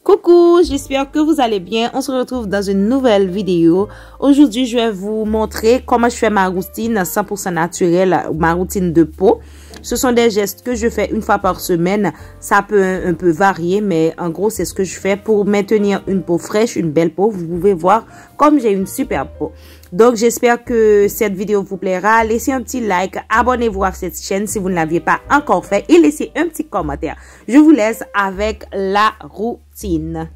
Coucou, j'espère que vous allez bien. On se retrouve dans une nouvelle vidéo. Aujourd'hui, je vais vous montrer comment je fais ma routine 100% naturelle, ma routine de peau. Ce sont des gestes que je fais une fois par semaine. Ça peut un peu varier, mais en gros, c'est ce que je fais pour maintenir une peau fraîche, une belle peau. Vous pouvez voir comme j'ai une super peau. Donc, j'espère que cette vidéo vous plaira. Laissez un petit like, abonnez-vous à cette chaîne si vous ne l'aviez pas encore fait et laissez un petit commentaire. Je vous laisse avec la routine.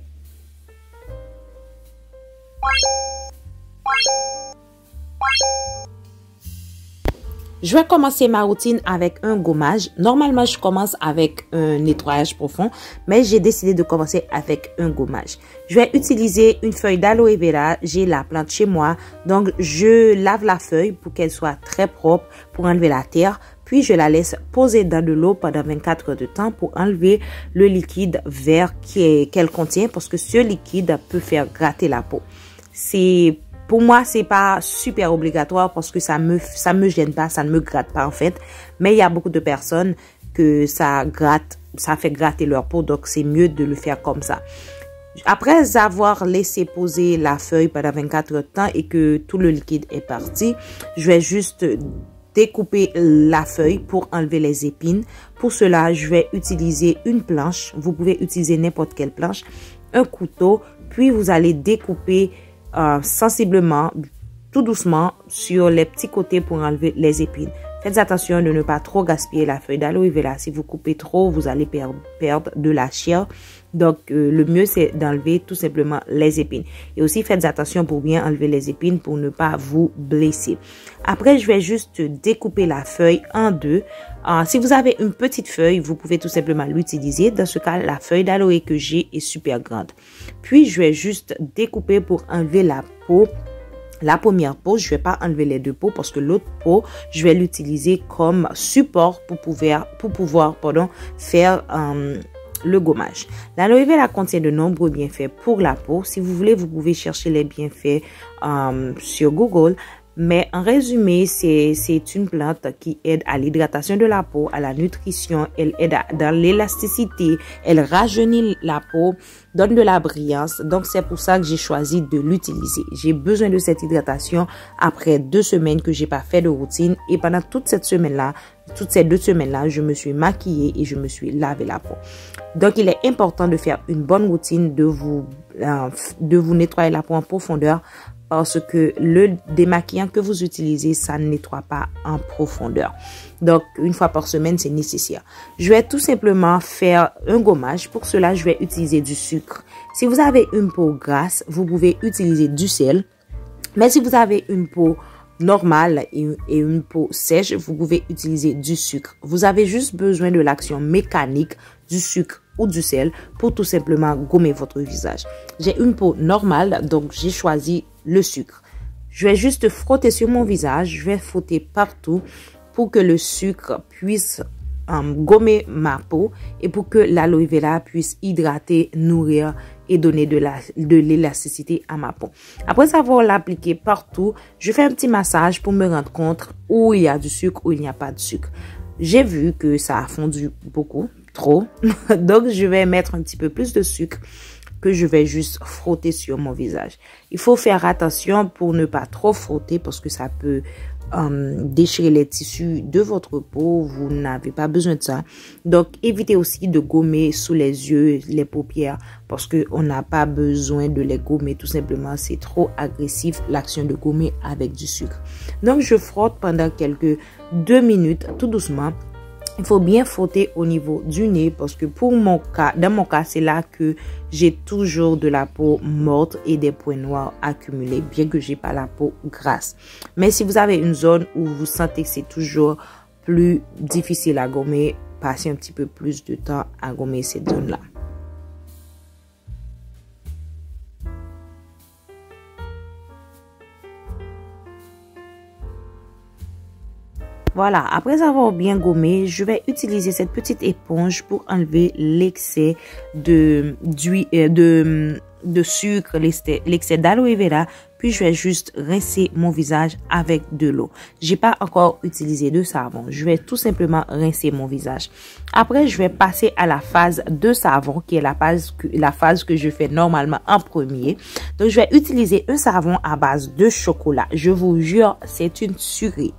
Je vais commencer ma routine avec un gommage. Normalement, je commence avec un nettoyage profond, mais j'ai décidé de commencer avec un gommage. Je vais utiliser une feuille d'aloe vera. J'ai la plante chez moi, donc je lave la feuille pour qu'elle soit très propre pour enlever la terre. Puis, je la laisse poser dans de l'eau pendant 24 heures de temps pour enlever le liquide vert qu'elle contient parce que ce liquide peut faire gratter la peau. Pour moi, c'est pas super obligatoire parce que ça me gêne pas, ça ne me gratte pas en fait. Mais il y a beaucoup de personnes que ça fait gratter leur peau, donc c'est mieux de le faire comme ça. Après avoir laissé poser la feuille pendant 24 heures de temps et que tout le liquide est parti, je vais juste découper la feuille pour enlever les épines. Pour cela, je vais utiliser une planche. Vous pouvez utiliser n'importe quelle planche, un couteau, puis vous allez découper sensiblement, tout doucement sur les petits côtés pour enlever les épines. Faites attention de ne pas trop gaspiller la feuille d'aloe vera. Si vous coupez trop, vous allez perdre de la chair. Donc, le mieux, c'est d'enlever tout simplement les épines. Et aussi, faites attention pour bien enlever les épines pour ne pas vous blesser. Après, je vais juste découper la feuille en deux. Si vous avez une petite feuille, vous pouvez tout simplement l'utiliser. Dans ce cas, la feuille d'aloe que j'ai est super grande. Puis, je vais juste découper pour enlever la peau. La première peau, je vais pas enlever les deux peaux parce que l'autre peau, je vais l'utiliser comme support pour pouvoir faire le gommage. L'aloe vera contient de nombreux bienfaits pour la peau. Si vous voulez, vous pouvez chercher les bienfaits sur Google. Mais en résumé, c'est une plante qui aide à l'hydratation de la peau, à la nutrition, elle aide dans l'élasticité, elle rajeunit la peau, donne de la brillance. Donc, c'est pour ça que j'ai choisi de l'utiliser. J'ai besoin de cette hydratation après 2 semaines que j'ai pas fait de routine. Et pendant toutes ces 2 semaines-là, je me suis maquillée et je me suis lavé la peau. Donc, il est important de faire une bonne routine, de vous nettoyer la peau en profondeur. Parce que le démaquillant que vous utilisez, ça ne nettoie pas en profondeur. Donc, une fois par semaine, c'est nécessaire. Je vais tout simplement faire un gommage. Pour cela, je vais utiliser du sucre. Si vous avez une peau grasse, vous pouvez utiliser du sel. Mais si vous avez une peau normale et une peau sèche, vous pouvez utiliser du sucre. Vous avez juste besoin de l'action mécanique du sucre ou du sel pour tout simplement gommer votre visage. J'ai une peau normale, donc j'ai choisi le sucre. Je vais juste frotter sur mon visage, je vais frotter partout pour que le sucre puisse gommer ma peau et pour que l'aloe vera puisse hydrater, nourrir et donner de l'élasticité à ma peau. Après avoir l'appliqué partout, je fais un petit massage pour me rendre compte où il y a du sucre, où il n'y a pas de sucre. J'ai vu que ça a fondu beaucoup, trop. Donc, je vais mettre un petit peu plus de sucre que je vais juste frotter sur mon visage. Il faut faire attention pour ne pas trop frotter parce que ça peut déchirer les tissus de votre peau. Vous n'avez pas besoin de ça. Donc, évitez aussi de gommer sous les yeux, les paupières parce que on n'a pas besoin de les gommer. Tout simplement, c'est trop agressif l'action de gommer avec du sucre. Donc, je frotte pendant quelques 2 minutes tout doucement. Il faut bien frotter au niveau du nez parce que dans mon cas, c'est là que j'ai toujours de la peau morte et des points noirs accumulés, bien que j'ai pas la peau grasse. Mais si vous avez une zone où vous sentez que c'est toujours plus difficile à gommer, passez un petit peu plus de temps à gommer cette zone-là. Voilà, après avoir bien gommé, je vais utiliser cette petite éponge pour enlever l'excès de sucre, l'excès d'aloe vera. Puis je vais juste rincer mon visage avec de l'eau. J'ai pas encore utilisé de savon. Je vais tout simplement rincer mon visage. Après, je vais passer à la phase de savon, qui est la phase que je fais normalement en premier. Donc, je vais utiliser un savon à base de chocolat. Je vous jure, c'est une tuerie.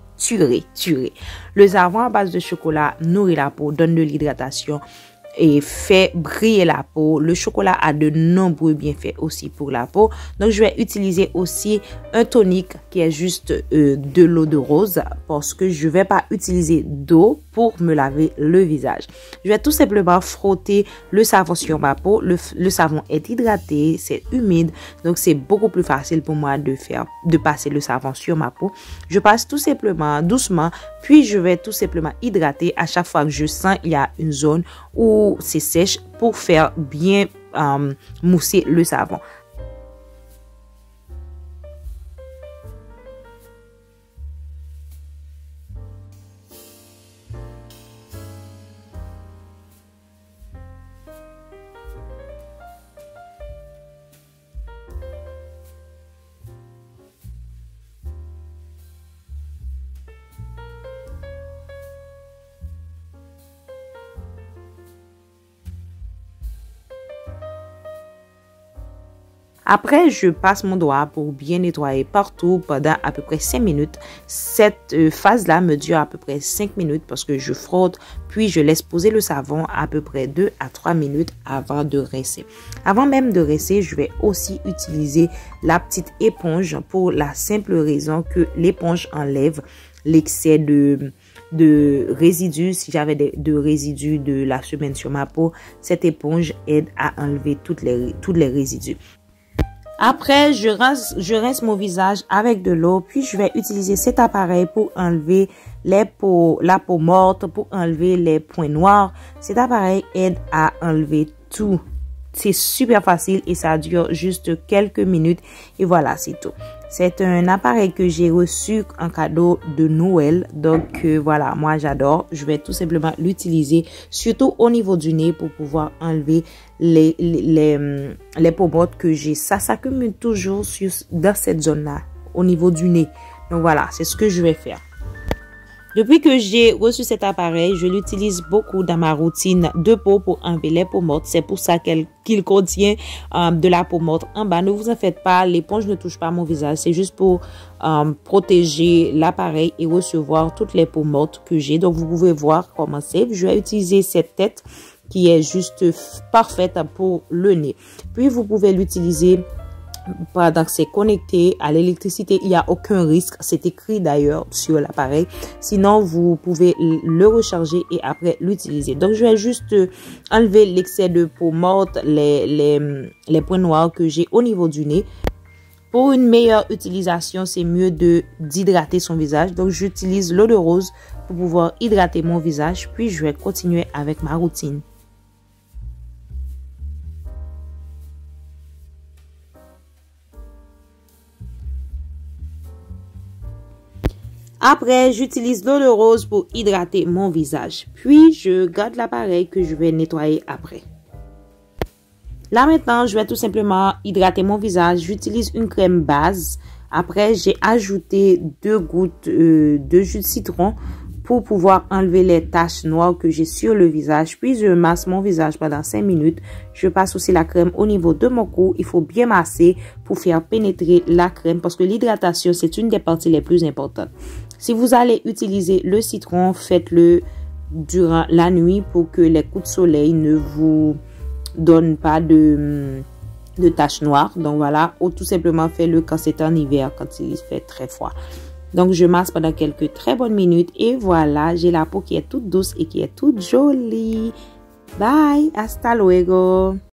Le savon à base de chocolat nourrit la peau, donne de l'hydratation et fait briller la peau. Le chocolat a de nombreux bienfaits aussi pour la peau. Donc, je vais utiliser aussi un tonique qui est juste de l'eau de rose parce que je vais pas utiliser d'eau pour me laver le visage. Je vais tout simplement frotter le savon sur ma peau. Le savon est hydraté, c'est humide, donc c'est beaucoup plus facile pour moi de passer le savon sur ma peau. Je passe tout simplement doucement, puis je vais tout simplement hydrater à chaque fois que je sens il y a une zone où c'est sèche pour faire bien mousser le savon. Après, je passe mon doigt pour bien nettoyer partout pendant à peu près 5 minutes. Cette phase-là me dure à peu près 5 minutes parce que je frotte, puis je laisse poser le savon à peu près 2 à 3 minutes avant de rincer. Avant même de rincer, je vais aussi utiliser la petite éponge pour la simple raison que l'éponge enlève l'excès de résidus. Si j'avais de résidus de la semaine sur ma peau, cette éponge aide à enlever toutes les résidus. Après, je rince mon visage avec de l'eau, puis je vais utiliser cet appareil pour enlever la peau morte, pour enlever les points noirs. Cet appareil aide à enlever tout. C'est super facile et ça dure juste quelques minutes et voilà, c'est tout. C'est un appareil que j'ai reçu en cadeau de Noël. Donc voilà, moi j'adore. Je vais tout simplement l'utiliser, surtout au niveau du nez pour pouvoir enlever les peaux mortes que j'ai. Ça s'accumule toujours dans cette zone-là, au niveau du nez. Donc voilà, c'est ce que je vais faire. Depuis que j'ai reçu cet appareil, je l'utilise beaucoup dans ma routine de peau pour enlever les peaux mortes. C'est pour ça qu'il contient de la peau morte en bas. Ne vous en faites pas, l'éponge ne touche pas mon visage. C'est juste pour protéger l'appareil et recevoir toutes les peaux mortes que j'ai. Donc, vous pouvez voir comment c'est. Je vais utiliser cette tête qui est juste parfaite pour le nez. Puis, vous pouvez l'utiliser pendant que c'est connecté à l'électricité. Il n'y a aucun risque. C'est écrit d'ailleurs sur l'appareil. Sinon, vous pouvez le recharger et après l'utiliser. Donc, je vais juste enlever l'excès de peau morte, les points noirs que j'ai au niveau du nez. Pour une meilleure utilisation, c'est mieux d'hydrater son visage. Donc, j'utilise l'eau de rose pour pouvoir hydrater mon visage. Puis, je vais continuer avec ma routine. Après, j'utilise l'eau de rose pour hydrater mon visage. Puis, je garde l'appareil que je vais nettoyer après. Là, maintenant, je vais tout simplement hydrater mon visage. J'utilise une crème base. Après, j'ai ajouté 2 gouttes de jus de citron pour pouvoir enlever les taches noires que j'ai sur le visage. Puis, je masse mon visage pendant 5 minutes. Je passe aussi la crème au niveau de mon cou. Il faut bien masser pour faire pénétrer la crème parce que l'hydratation, c'est une des parties les plus importantes. Si vous allez utiliser le citron, faites-le durant la nuit pour que les coups de soleil ne vous donnent pas de taches noires. Donc voilà, ou tout simplement faites-le quand c'est en hiver, quand il fait très froid. Donc je masse pendant quelques très bonnes minutes et voilà, j'ai la peau qui est toute douce et qui est toute jolie. Bye, hasta luego.